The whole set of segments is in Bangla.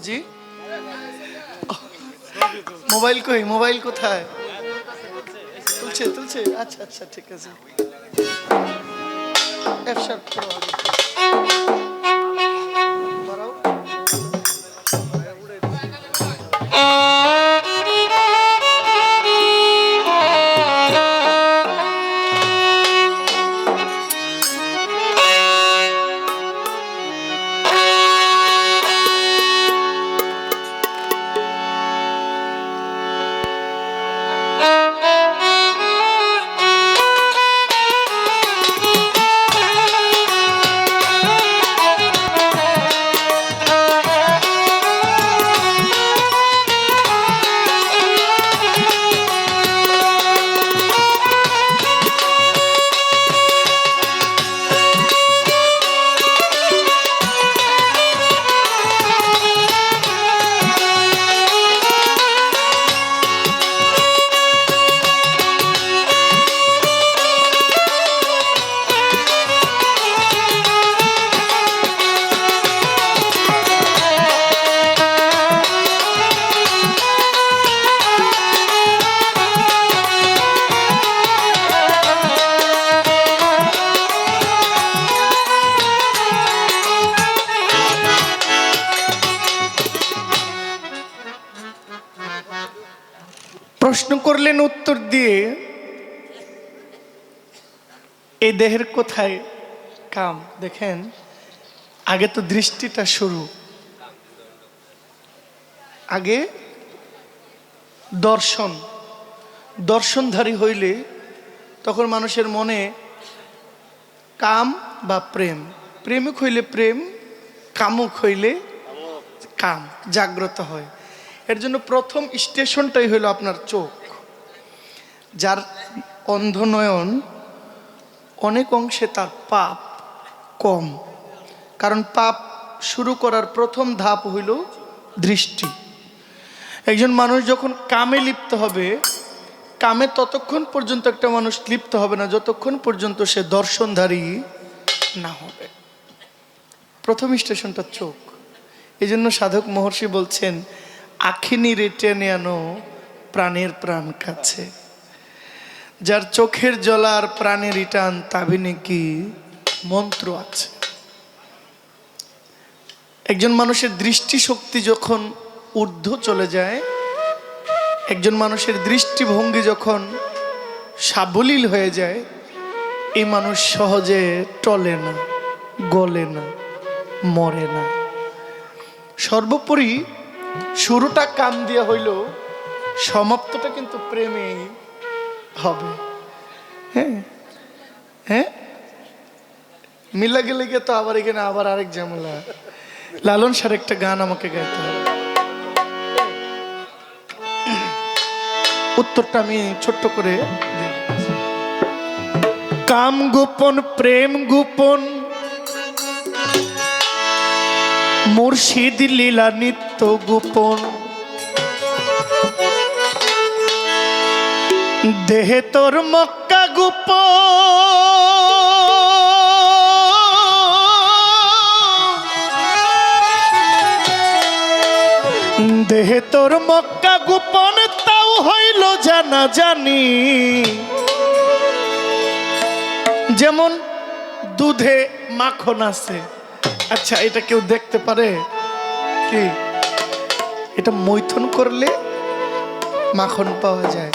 জি মোবাইল কই, মোবাইল কোথায়? তুলছে তুলছে, আচ্ছা আচ্ছা ঠিক আছে। বাড়াও। প্রশ্ন করলেন উত্তর দিয়ে, এই দেহের কোথায় কাম? দেখেন, আগে তো দৃষ্টিটা শুরু, আগে দর্শন, দর্শনধারী হইলে তখন মানুষের মনে কাম বা প্রেম, প্রেমিক হইলে প্রেম, কামুক হইলে কাম জাগ্রত হয়। এর জন্য প্রথম স্টেশনটাই হইল আপনার চোখ। যার অন্ধ নয়ন, অনেক অংশে তার পাপ কম, কারণ পাপ শুরু করার প্রথম ধাপ হইল দৃষ্টি। একজন মানুষ যখন কামে লিপ্ত হবে, কামে ততক্ষণ পর্যন্ত একটা মানুষ লিপ্ত হবে না যতক্ষণ পর্যন্ত সে দর্শনধারী না হবে। প্রথম স্টেশনটা চোখ। এই জন্য সাধক মহর্ষি বলছেন, আখিনি টেনে আনো প্রাণের প্রাণ কাছে। যার চোখের জলার প্রাণের টান, তাবিনে কি মন্ত্র আছে। একজন মানুষের দৃষ্টিশক্তি যখন ঊর্ধ্ব চলে যায়, একজন মানুষের দৃষ্টিভঙ্গি যখন সাবলীল হয়ে যায়, এই মানুষ সহজে টলে না, গলে না, মরে না। সর্বোপরি শুরুটা কাম দিয়া হইল, সমাপ্তটা কিন্তু প্রেমে হবে। হ্যাঁ হ্যাঁ, মিলা গেলে গিয়ে তো আবার এখানে আবার আরেক ঝামেলা। লালন স্যার একটা গান আমাকে গাইতে হবে, উত্তরটা আমি ছোট্ট করে দিই। কাম গোপন প্রেম গোপন, মুর্শিদ লীলা নিত্য গোপন। দেহে তোর মক্কা গোপন, দেহে তোর মক্কা গোপন, তাও হইল জানা জানি। যেমন দুধে মাখন আছে, আচ্ছা এটা কেউ দেখতে পারে কি? এটা মৈথুন করলে মাখন পাওয়া যায়।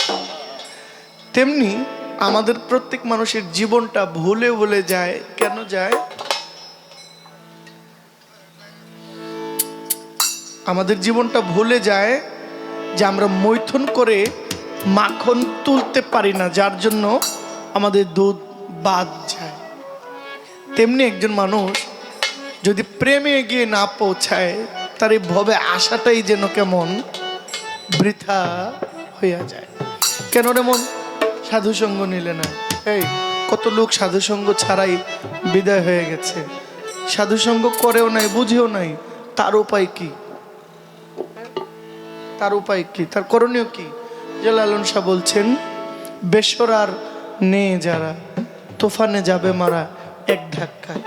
তেমনি আমাদের প্রত্যেক মানুষের জীবনটা ভুলে ভুলে যায়। কেন যায়? আমাদের জীবনটা ভুলে যায় যে আমরা মৈথুন করে মাখন তুলতে পারি না, যার জন্য আমাদের দুধ বাদ যায়। তেমনি একজন মানুষ যদি প্রেমে গিয়ে না পৌঁছায়, তার এই ভবে আশাটাই যেন কেমন বৃথা হইয়া যায়। কেন রে মন সাধুসঙ্গ নিলে না? এই কত লোক সাধুসঙ্গ ছাড়াই বিদায় হয়ে গেছে, সাধুসঙ্গ করেও নাই, বুঝেও নাই। তার উপায় কি? তার উপায় কি? তার করণীয় কি? যে লালন শাহ বলছেন, বেসরার নে যারা তুফানে যাবে মারা এক ধাক্কায়।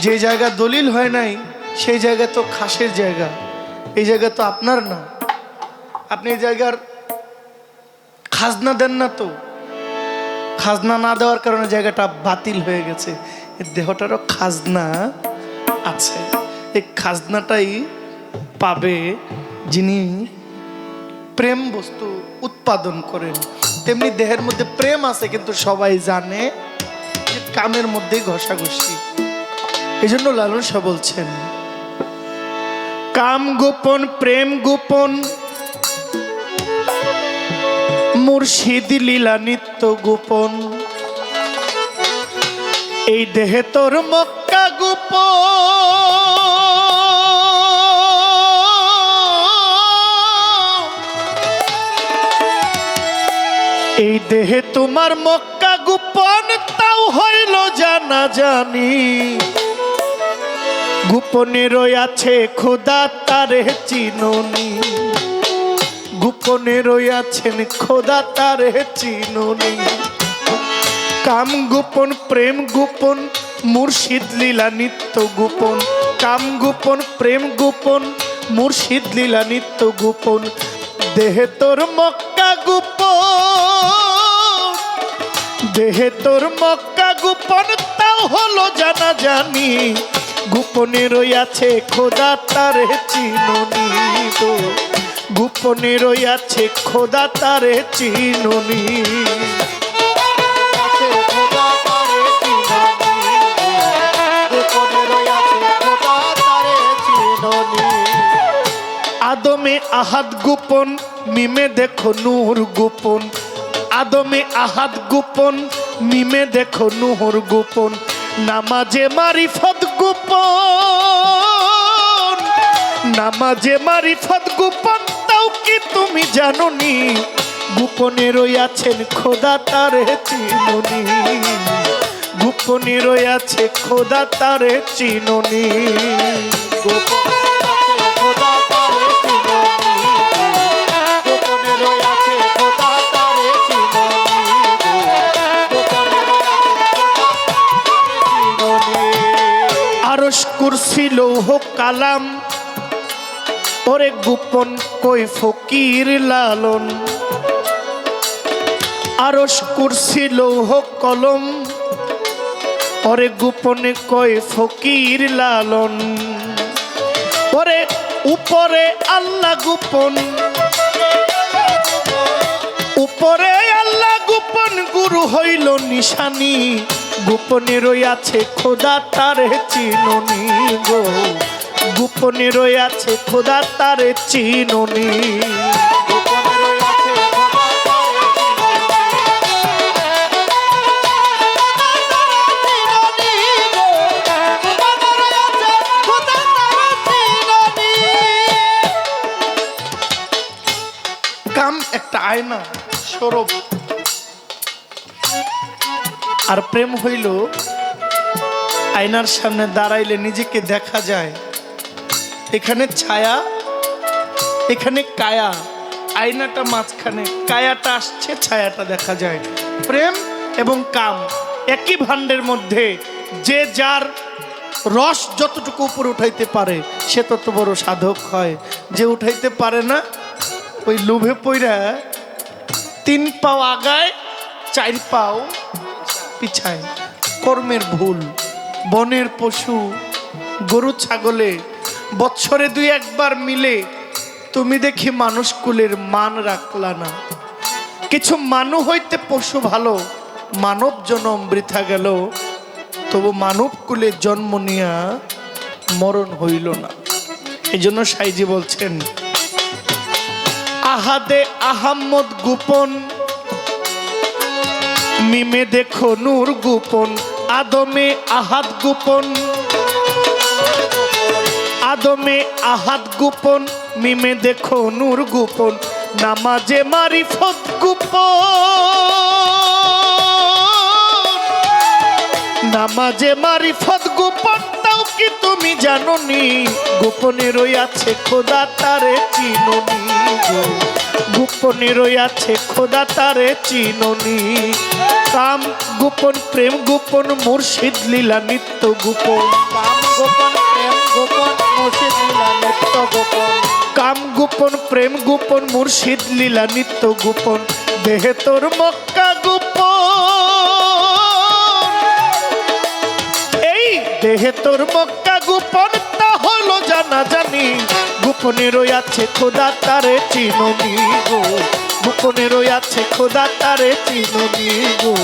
যে জায়গা দলিল হয় নাই সেই জায়গা তো খাসের জায়গা। এই জায়গা তো আপনার না, আপনি এই জায়গার খাজনা দেন না, তো খাজনা না দেওয়ার কারণে জায়গাটা বাতিল হয়ে গেছে। দেহটারও খাজনা আছে, এই খাজনাটাই পাবে যিনি প্রেম বস্তু উৎপাদন করেন। তেমনি দেহের মধ্যে প্রেম আছে, কিন্তু সবাই জানে যে কামের মধ্যেই ঘষাঘষি। এই জন্য লালন শাহ বলছেন, কাম গোপন প্রেম গোপন মুর্শিদ লীলা নিত্য গোপন, এই দেহে তোর মক্কা গোপন, এই দেহে তোমার মক্কা গোপন, তাও হইল জানা জানি, গোপনে রয়াছে খোদা তারে চিনুনি, গোপনে রয়াছেন খোদা তারে চিনুনি। কাম গোপন প্রেম গোপন মুর্শিদ লীলা নিত্য গোপন, কাম গোপন প্রেম গোপন মুর্শিদ লীলা নিত্য গোপন, দেহে তোর মক্কা গোপন, দেহে তোর মক্কা গোপন, তাও হলো জানা জানি, গোপনে রয়াছে খোদা তারে চিনুনি, তো গোপনে রয়াছে খোদা তারে চিনুনি। আদমে আহাদ গোপন মিমে দেখো নূর গোপন, আদমে আহাদ গোপন মিমে দেখো নূর গোপন, নামাজে মারিফত গোপন, নামাজে মারিফত গোপন, তাও কি তুমি জানোনি, গোপনে রয়াছেন খোদা তারে চিনুনি, গোপনে রয়াছে খোদা তারে চিনুনি। আরশ কুরসি লৌহ কালাম, ওরে গোপন কই ফকির লালন, আরশ কুরসি লৌহ কলম, ওরে গোপনে কই ফকির লালন, ওরে উপরে আল্লাহ গোপন, উপরে আল্লাহ গোপন, গুরু হইল নিশানি, গোপনে রয়াছে খোদা তারে চিনুনি গো, গোপনে রয়াছে খোদা তারে চিনুনি। কাম একটা আয়না স্বরূপ, আর প্রেম হইল আয়নার সামনে দাঁড়াইলে নিজেকে দেখা যায়, এখানে ছায়া এখানে কায়া, আয়নাটা মাঝখানে, কায়াটা আসছে, ছায়াটা দেখা যায়। প্রেম এবং কাম একই ভাণ্ডের মধ্যে, যে যার রস যতটুকু উপরে উঠাইতে পারে সে তত বড় সাধক হয়, যে উঠাইতে পারে না ওই লোভে পইরা 3 পাও আগায় 4 পাও পিছায়। কর্মের ভুল। বনের পশু গরু ছাগলে বৎসরে 2-1 বার মিলে তুমি দেখি মানুষ কুলের মান রাখলা না। কিছু মানু হইতে পশু ভালো, মানব জনম বৃথা গেল, তবু মানব কুলে জন্ম নিয়া মরণ হইল না। এই জন্য সাইজি বলছেন, আহাদে আহাম্মদ গোপন, মিমে দেখো নূর গোপন, আদমে আহাদ গোপন, আদমে আহাদ গোপন, মিমে দেখো নূর গোপন, নামাজে মারিফত গোপন, নামাজে মারিফত গোপন, তাও কি তুমি জানোনি, গোপনে রয়াছে খোদা তারে চিনুনি, গোপনে রয়াছে খোদা তারে চিনুনি। কাম গোপন প্রেম গোপন মুর্শিদ লীলা নিত্য গোপন, কাম গোপন প্রেম গোপন মুর্শিদ লীলা নিত্য গোপন, গোপন প্রেম গোপন মুর্শিদ লীলা নিত্য গোপন দেহে তোর মক্কা গোপন এই দেহে তোর মক্কা গোপন তা হলো জানা জানি গোপনে রয়াছে খোদা তারে চিননি গো গোপনে রয়াছে খোদা তারে চিননি গো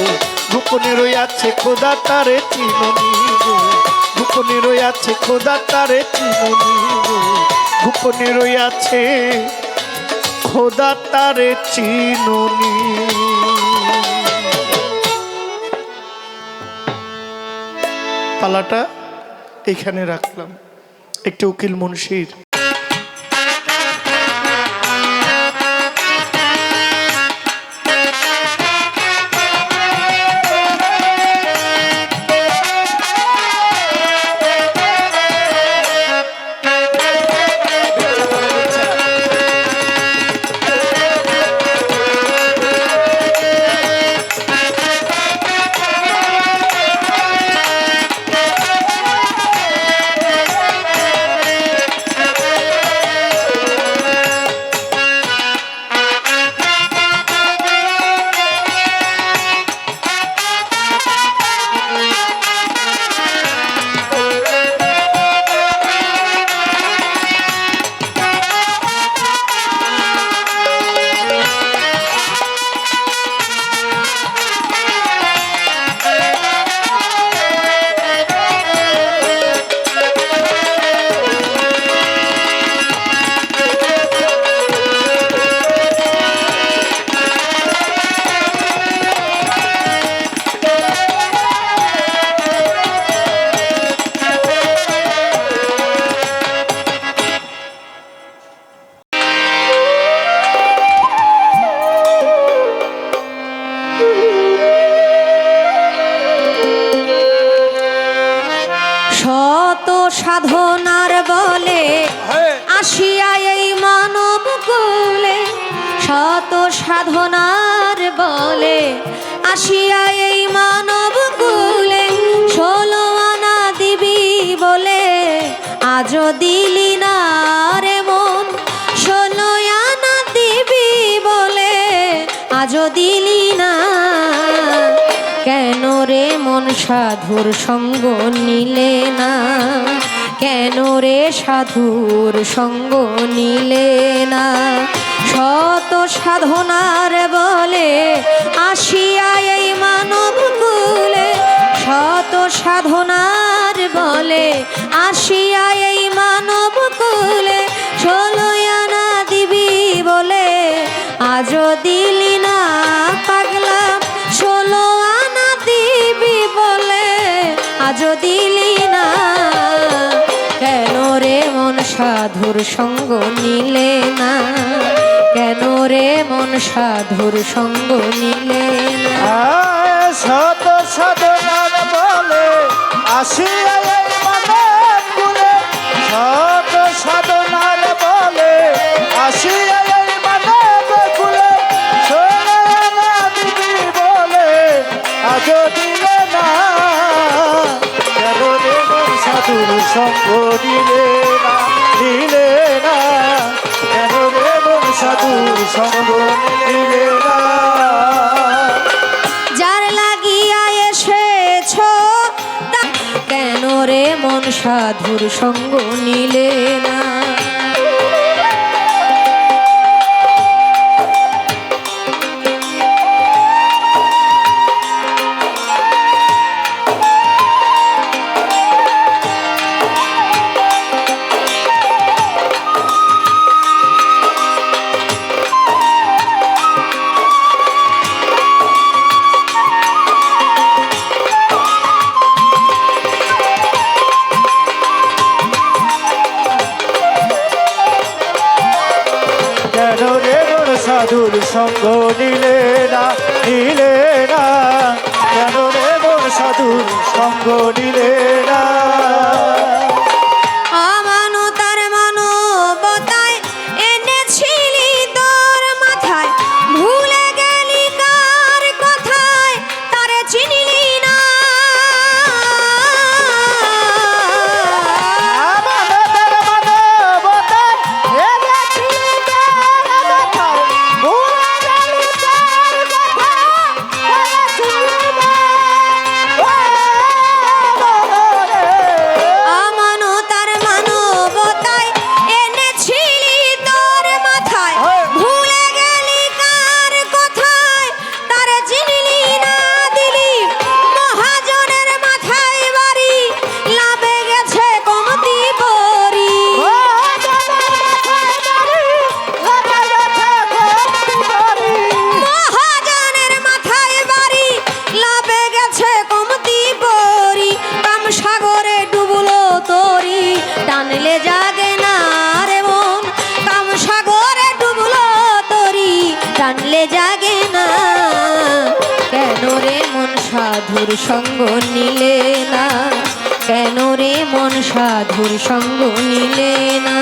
গোপনে রয়াছে খোদা তারে চিননি গো গোপনে রয়াছে খোদা তারে চিননি গো গোপনে রয়াছে খোদা তারে চিননি। পালাটা এখানে রাখলাম একটু উকিল মুন্সির সাধনার বলে আসিয়া এই মানব কুলে শত সাধনার বলে আসিয়া এই মানব কুলে 16 আনা দিবি বলে আজও দিলি না রে মন 16 আনা দিবি বলে আজও দিলি না কেন রে মন সাধুর সঙ্গ নিলে না কেন রে সাধুর সঙ্গ নিলে না শত সাধনার বলে আসিয়া এই মানব কুলে শত সাধনার বলে আসিয়া এই মানব কুলে 16 আনা দিবি বলে আজও দিলি না পাগলা 16 আনা দিবি বলে আজও দিলি না কেন রে মন সাধুর সঙ্গ নিলে না কেন রে মন সাধুর সঙ্গ নিলে না শত সাধনার বলে আসিয়া এই মানব কুলে শত সাধনার বলে আসিয়া এই মানব কুলে 16 আনা দিবি বলে আজও দিলে না কেন রে মন সাধুর সঙ্গ নিলে না নিলে না কেন রে মন সাধুর সঙ্গ নিলে না যার লাগিয়া এসেছ কেন রে মন সাধুর সঙ্গ নিলে না সাধুর সঙ্গ নিলে না নিলে না কেন রে মোর সাধুর সঙ্গ নিলে না অমানতার মানবতায় এনেছিলি তোর মাথায় ভুলে গেলি কার কথায় তারে চিনিলি না আমাদের মানবতায় এনেছিলি সঙ্গ নিলে না, কেন রে মন সাধুর সঙ্গ নিলে না।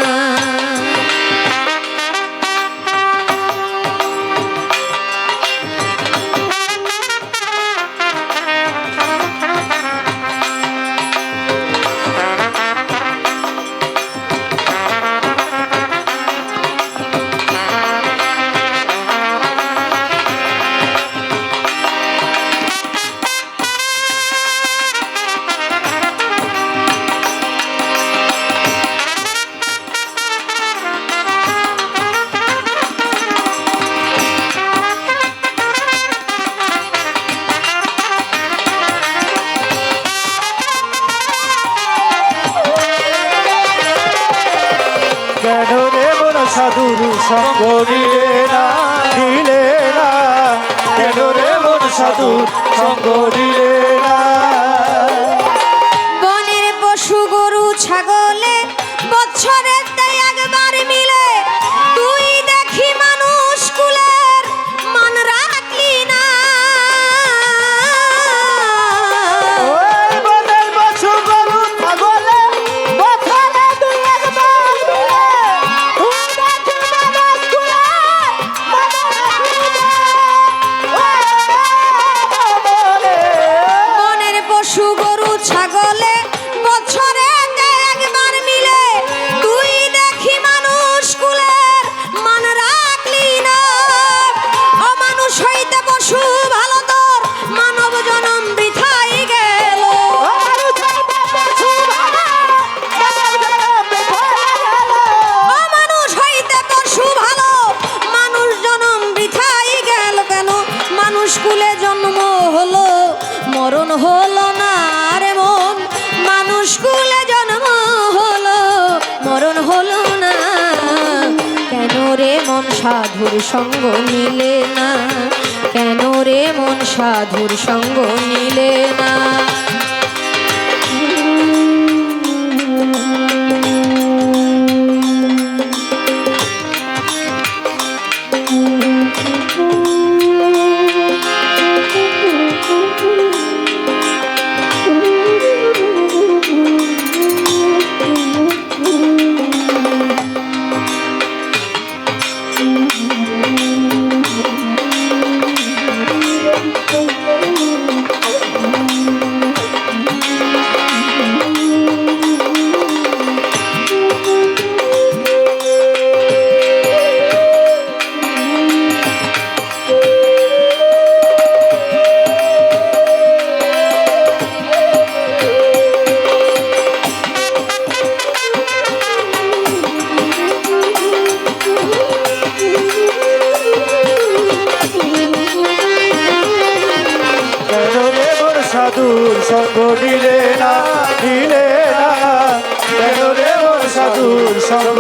কেন রে মন সাধুর সঙ্গ নিলে না, নিলে না, কেন রে মন সাধুর সঙ্গ নিলে না। বনের পশু গরু ছাগলে বছরে একবার মিলে, তুই দেখি মানুষ কুলের মন রাখলি না। ওই বনের পশু গরু ছাগলে বছরে দুই একবার মিলে, তুই দেখি মানুষ কুলের মন রাখলি না। বনের পশু গরু ছাগলে বছরে একবার মিলে, তুই দেখি মানুষ কুলের মান রাখলি না। অমানুষ হইতে পশু ভালো, তোর মানব জনম বৃথাই গেল। অমানুষ হইতে পশু ভালো, মানুষ জনম বৃথাই গেল। কেন মানুষ কুলে জন্ম হলো, মরণ হলো না রে মন। মানুষ কুলে জন্ম হলো, মরণ হলো না। কেন রে মন সাধুর সঙ্গ নিলে না, কেন রে মন সাধুর সঙ্গ নিলে না। সাধুর সঙ্গ নিলে না, নিলে না, কেন রে মন সাধুর সঙ্গ